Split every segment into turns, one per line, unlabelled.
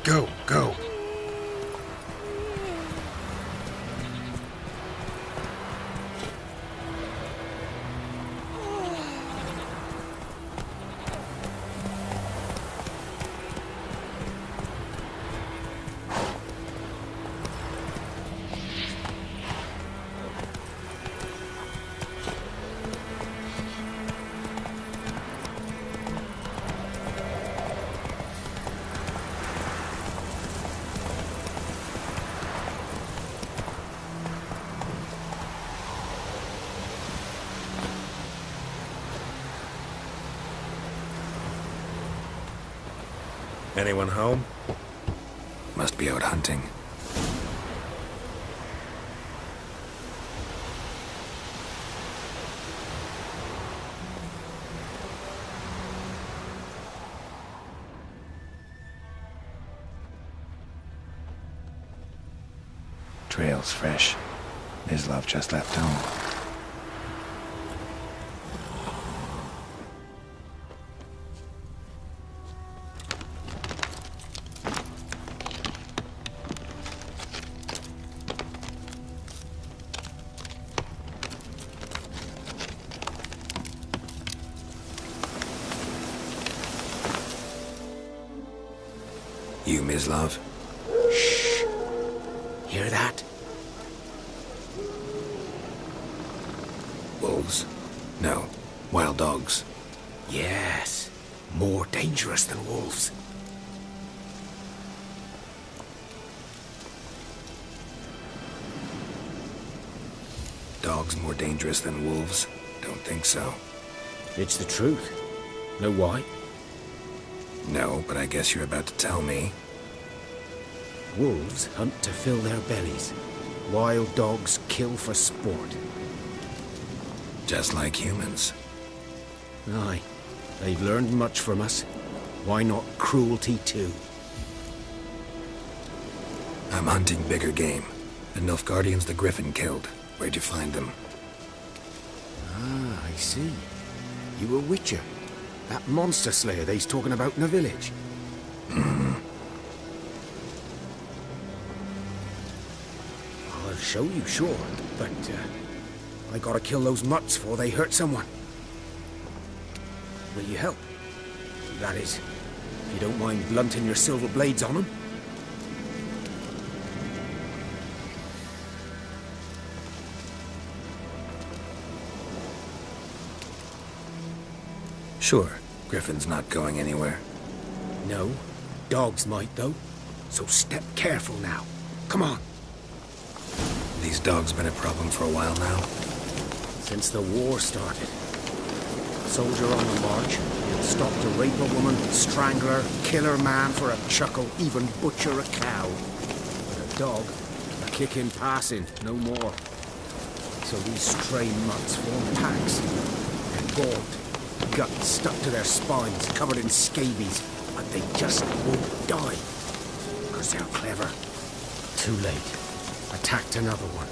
Go, go.
Anyone home?
Must be out hunting. Trail's fresh. Mislav just left home. You, Mislav?
Shh. Hear that?
Wolves? No. Wild dogs.
Yes. More dangerous than wolves.
Dogs more dangerous than wolves? Don't think so.
It's the truth. Know why?
No, but I guess you're about to tell me.
Wolves hunt to fill their bellies. Wild dogs kill for sport.
Just like humans.
Aye. They've learned much from us. Why not cruelty too?
I'm hunting bigger game. The Nilfgaardians the Griffin killed. Where'd you find them?
Ah, I see. You a witcher. That monster slayer they's talking about in the village. I'll show you, sure. But, I gotta kill those mutts before they hurt someone. Will you help? That is, if you don't mind blunting your silver blades on them.
Sure. Griffin's not going anywhere.
No. Dogs might, though. So step careful now. Come on.
These dogs been a problem for a while now.
Since the war started. Soldier on the march. He'll stop to rape a woman, strangle her, kill her man for a chuckle, even butcher a cow. But a dog, a kick in passing, no more. So these stray mutts form packs. They're gaunt. Guts stuck to their spines, covered in scabies, but they just won't die. Because they're clever. Too late. Attacked another one.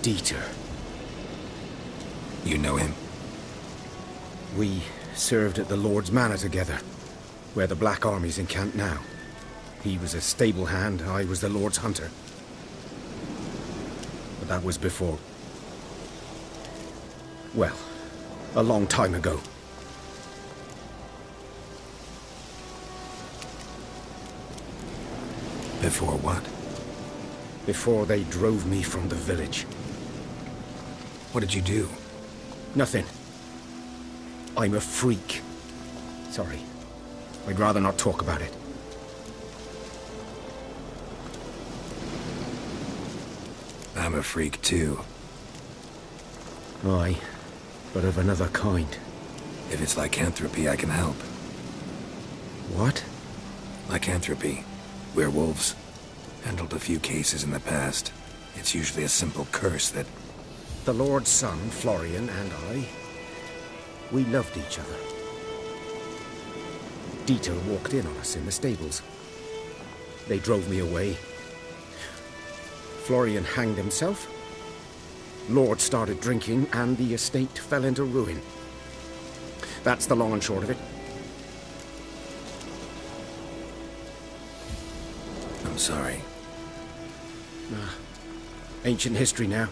Dieter.
You know him?
We served at the Lord's Manor together, where the Black Army's encamped now. He was a stable hand, I was the Lord's hunter. But that was before... well, a long time ago.
Before what?
Before they drove me from the village.
What did you do?
Nothing. I'm a freak. Sorry. I'd rather not talk about it.
I'm a freak too.
Aye, but of another kind.
If it's lycanthropy, I can help.
What?
Lycanthropy. Werewolves. Handled a few cases in the past. It's usually a simple curse that...
The Lord's son, Florian, and I, we loved each other. Dieter walked in on us in the stables. They drove me away. Florian hanged himself. Lord started drinking, and the estate fell into ruin. That's the long and short of it.
I'm sorry.
Ancient history now.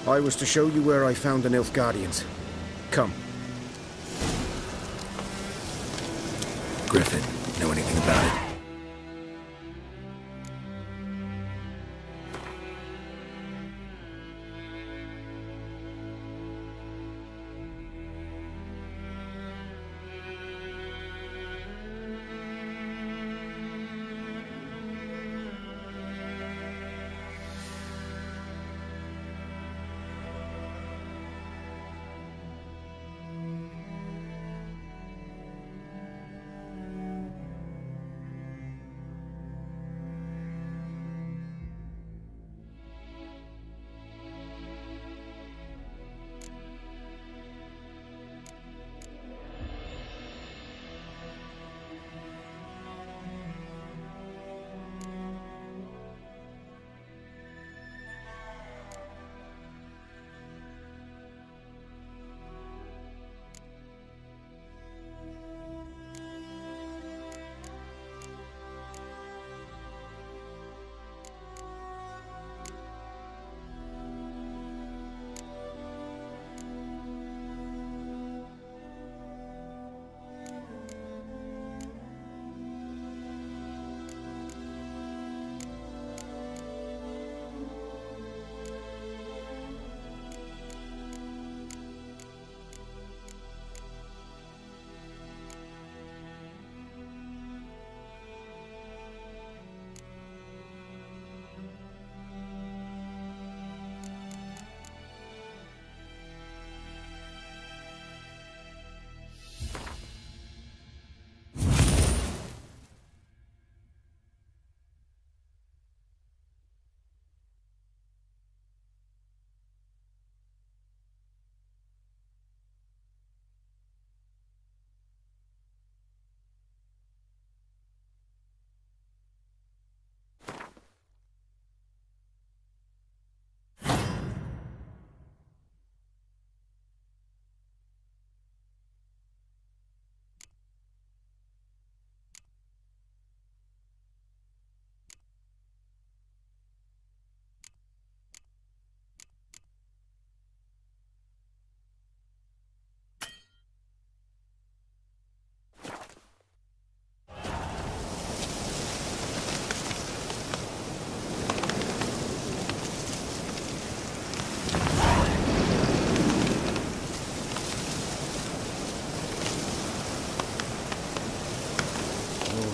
I was to show you where I found the Nilfgaardians. Come.
Griffin, know anything about it?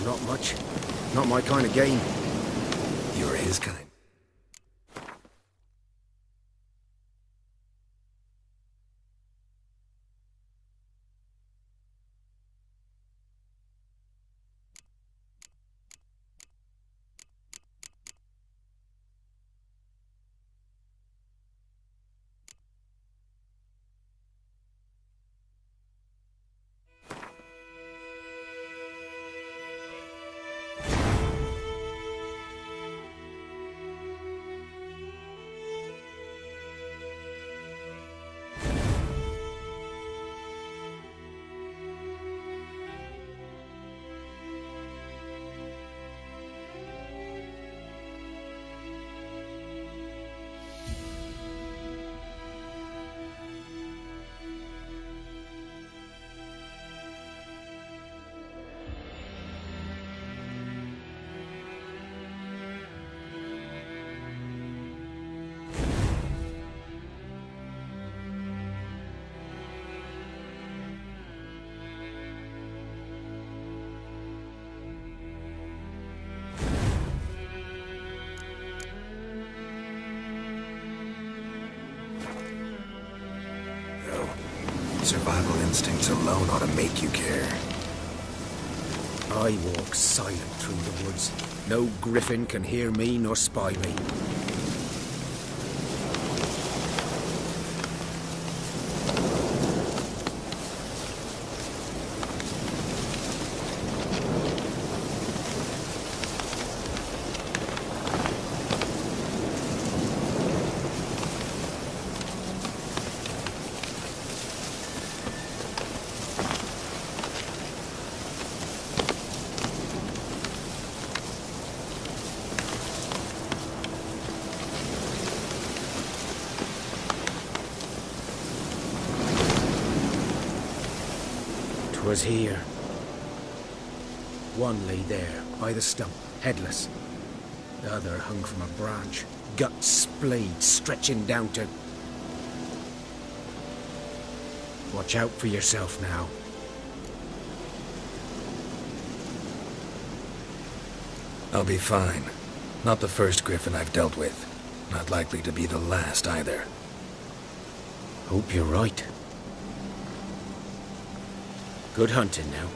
Not much. Not my kind of game.
You're his kind. Survival instincts alone ought to make you care.
I walk silent through the woods. No griffin can hear me nor spy me. Was here. One lay there, by the stump, headless. The other hung from a branch, guts splayed, stretching down to... Watch out for yourself now.
I'll be fine. Not the first griffin I've dealt with. Not likely to be the last either.
Hope you're right. Good hunting now.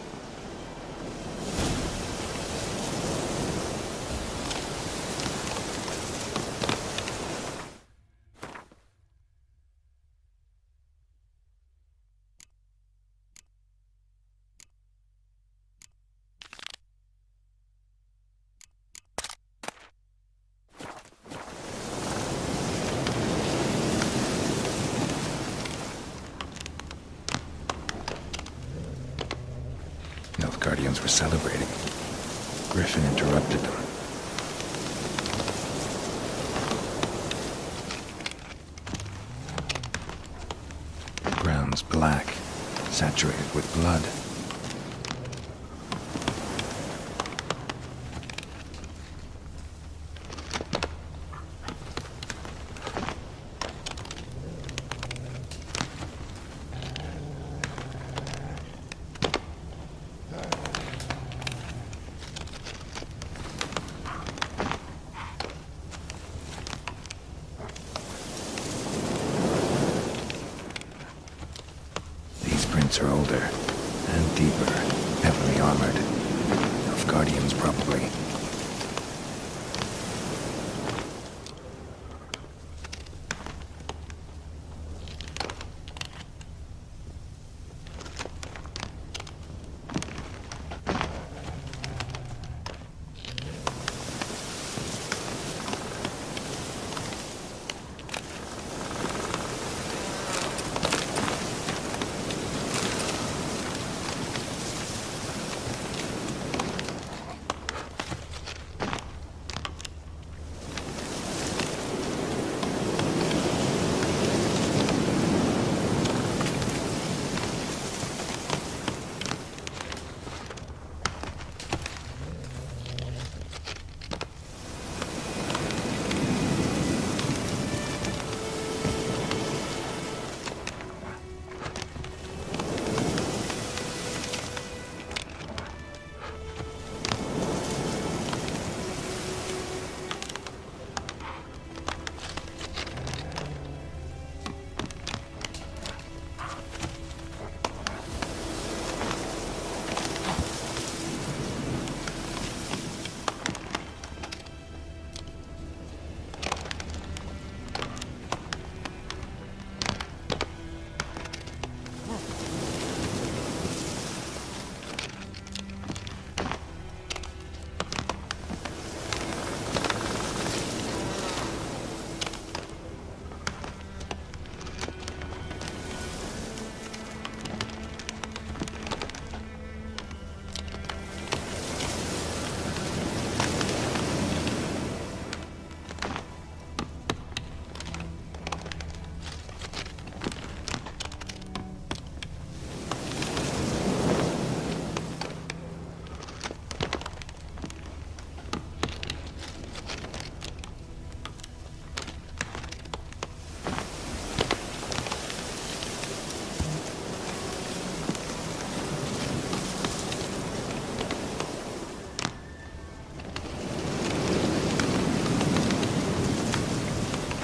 Guardians were celebrating. Griffin interrupted them. The ground's black, saturated with blood. Are older and deeper, heavily armored. Elf Guardians, probably.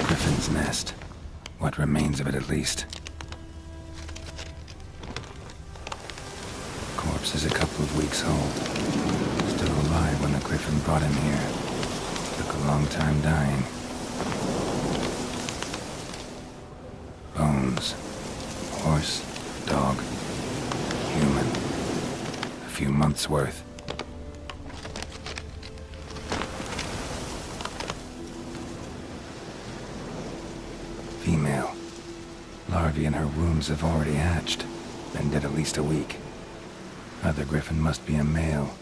Griffin's nest. What remains of it, at least. corpse is a couple of weeks old. Still alive when the Griffin brought him here. Took a long time dying. Bones. Horse, dog, human. A few months' worth. Female. Larvae in her wombs have already hatched. Been dead at least a week. Other Griffin must be a male.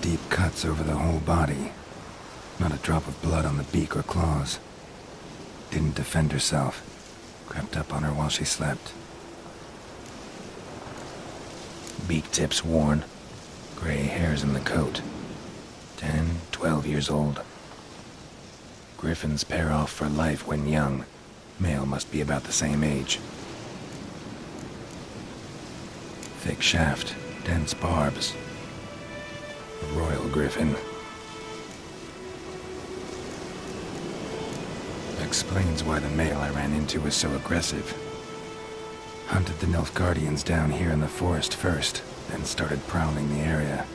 Deep cuts over the whole body. Not a drop of blood on the beak or claws. Didn't defend herself. Crept up on her while she slept. Beak tips worn. Gray hairs in the coat. 10, 12 years old. Griffins pair off for life when young. Male must be about the same age. Thick shaft, dense barbs. Royal Griffin. Explains why the male I ran into was so aggressive. Hunted the Nilfgaardians down here in the forest first, then started prowling the area.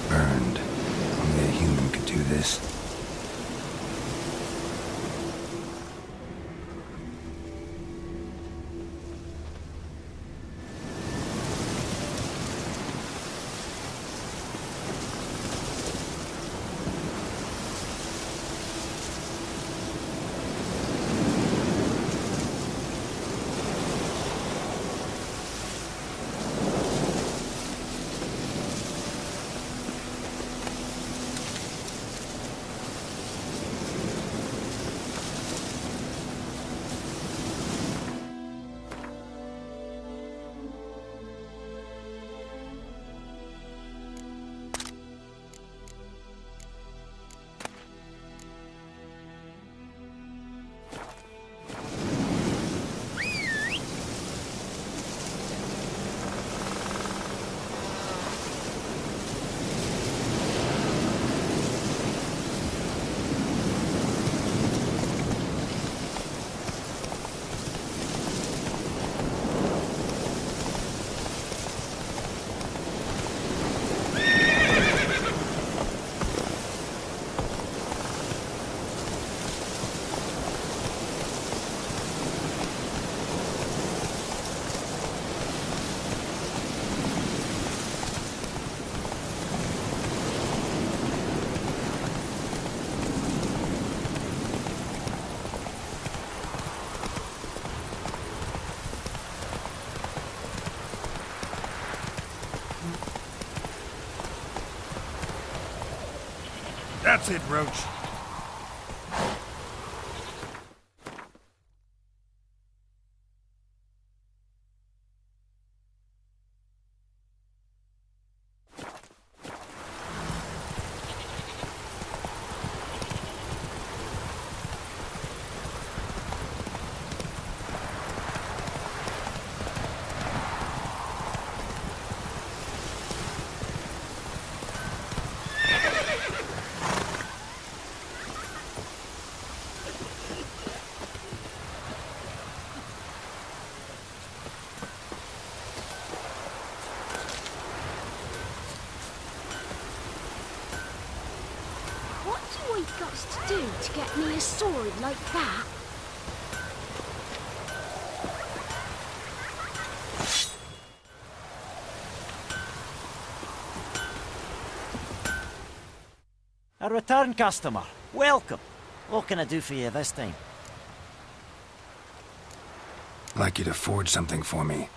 Burned. Only a human could do this.
That's it, Roach. got to do to get me a sword like that?
A return customer. Welcome. What can I do for you this time?
I'd like you to forge something for me.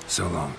So long.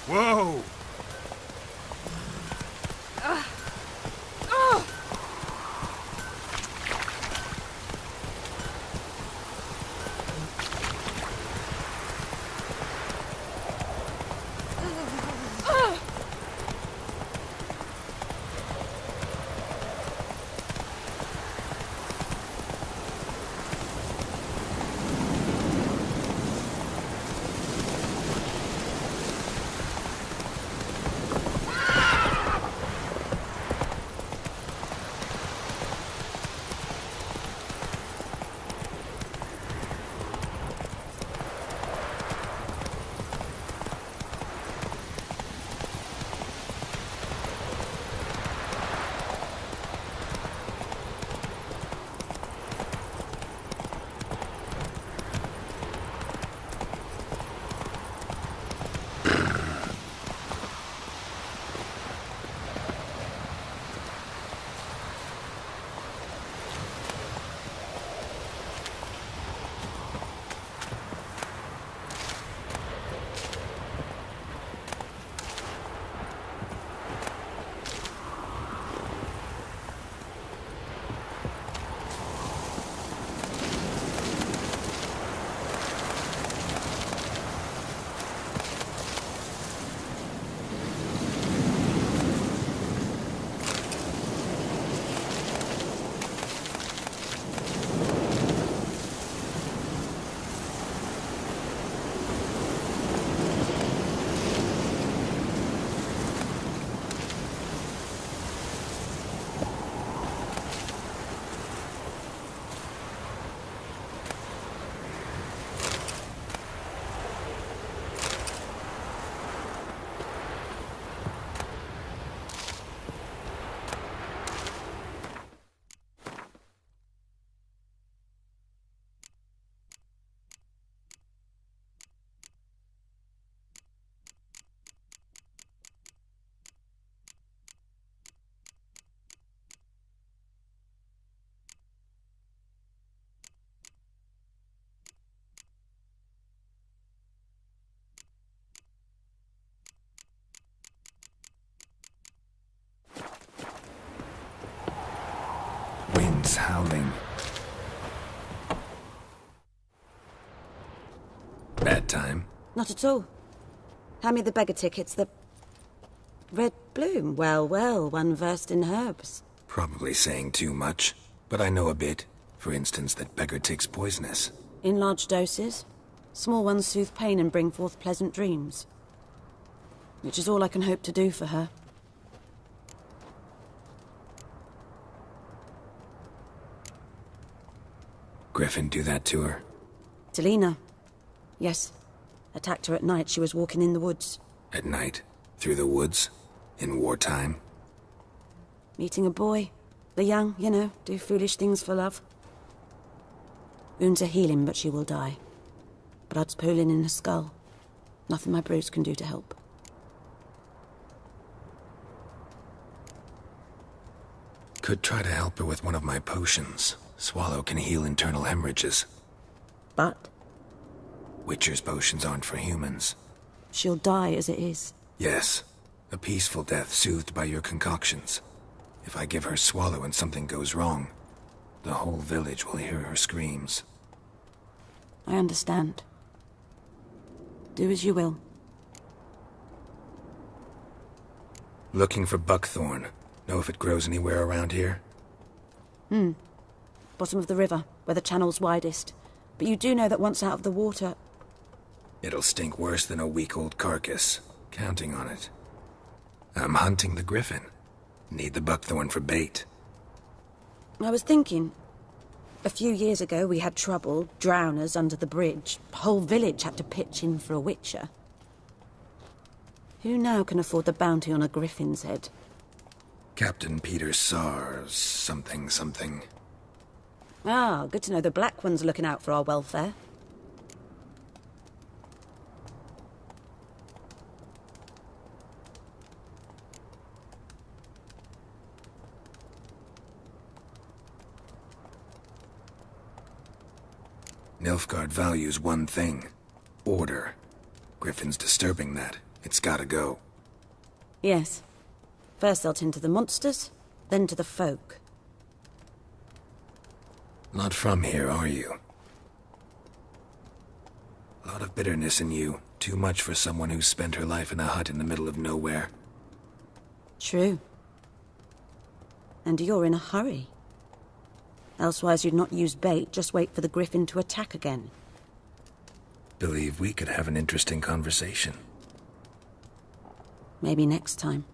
Whoa!
Wind's howling. Bad time?
Not at all. Hand me the beggar tickets, the... Red bloom. Well, well, one versed in herbs.
Probably saying too much, but I know a bit. For instance, that beggar tick's poisonous.
In large doses. Small ones soothe pain and bring forth pleasant dreams. Which is all I can hope to do for her.
Griffin do that to her?
Delina. Yes. Attacked her at night. She was walking in the woods.
At night? Through the woods? In wartime?
Meeting a boy. The young, you know, do foolish things for love. Wounds are healing, but she will die. Blood's pooling in her skull. Nothing my bruise can do to help.
Could try to help her with one of my potions. Swallow can heal internal hemorrhages.
But
Witcher's potions aren't for humans.
she'll die as it is.
Yes. A peaceful death soothed by your concoctions. If I give her Swallow and something goes wrong, the whole village will hear her screams.
I understand. Do as you will.
Looking for buckthorn. Know if it grows anywhere around here?
Bottom of the river, where the channel's widest. But you do know that once out of the water...
It'll stink worse than a week-old carcass. Counting on it. I'm hunting the griffin. Need the buckthorn for bait.
I was thinking... A few years ago we had trouble, drowners under the bridge. The whole village had to pitch in for a witcher. Who now can afford the bounty on a griffin's head?
Captain Peter Sars, something.
Ah, good to know the Black One's looking out for our welfare.
Nilfgaard values one thing. Order. Griffin's disturbing that, It's gotta go.
Yes. First they'll tend to the monsters, then to the folk.
Not from here, are you? A lot of bitterness in you. Too much for someone who's spent her life in a hut in the middle of nowhere.
True. And you're in a hurry. Elsewise you'd not use bait, just wait for the griffin to attack again.
Believe we could have an interesting conversation.
Maybe next time.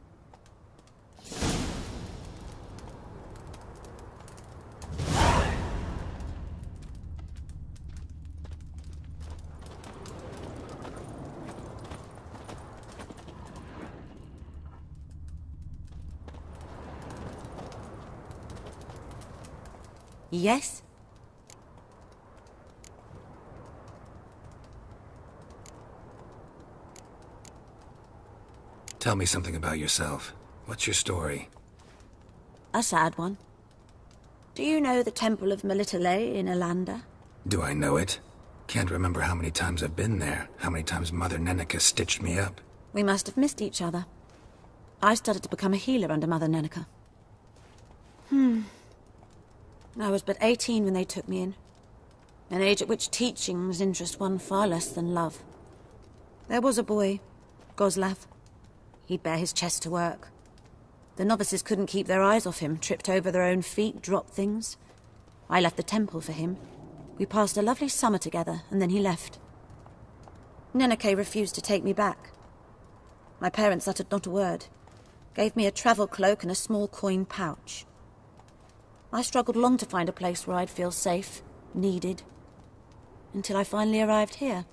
Yes?
Tell me something about yourself. What's your story?
A sad one. Do you know the Temple of Melitele in Alanda?
Do I know it? Can't remember how many times I've been there, how many times Mother Neneka stitched me up.
We must have missed each other. I started to become a healer under Mother Neneka. I was but 18 when they took me in. An age at which teachings interest one far less than love. There was a boy, Goslav. He'd bare his chest to work. The novices couldn't keep their eyes off him, tripped over their own feet, dropped things. I left the temple for him. We passed a lovely summer together, and then he left. Neneke refused to take me back. My parents uttered not a word. Gave me a travel cloak and a small coin pouch. I struggled long to find a place where I'd feel safe, needed, until I finally arrived here.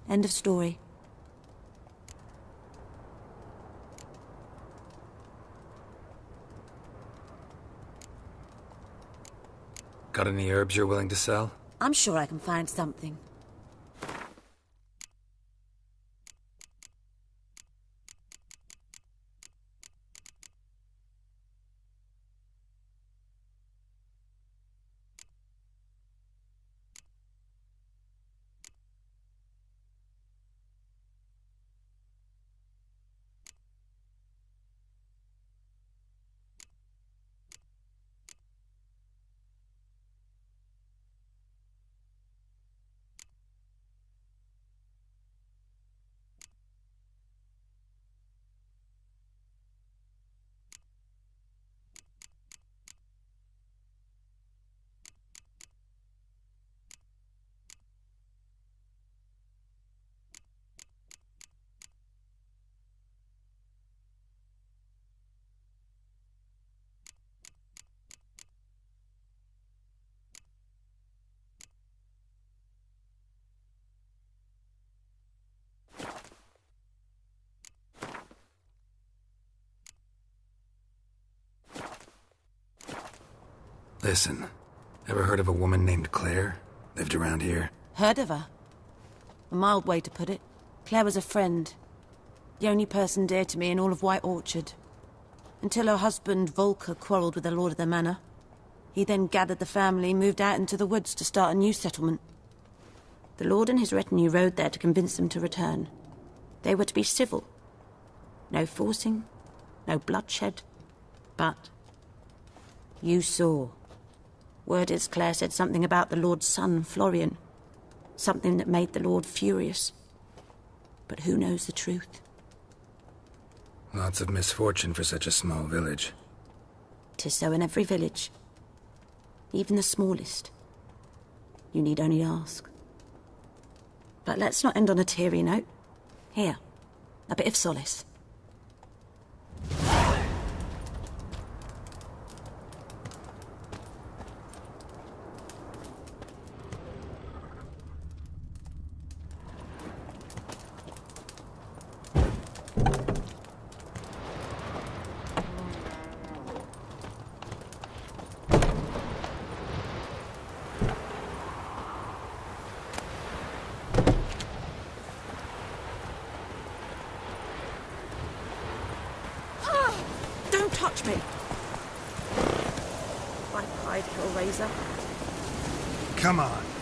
End of story.
Got any herbs you're willing to sell?
I'm sure I can find something.
Listen, ever heard of a woman named Claire? Lived around here?
Heard of her? A mild way to put it. Claire was a friend. The only person dear to me in all of White Orchard. Until her husband, Volker, quarrelled with the lord of the manor. He then gathered the family, moved out into the woods to start a new settlement. The lord and his retinue rode there to convince them to return. They were to be civil. No forcing, no bloodshed. But you saw. Word is Claire said something about the lord's son, Florian. Something that made the lord furious. But who knows the truth?
Lots of misfortune for such a small village.
'Tis so in every village. Even the smallest. You need only ask. But let's not end on a teary note. Here, a bit of solace. Don't touch me! My pride, Hellraiser.
Come on.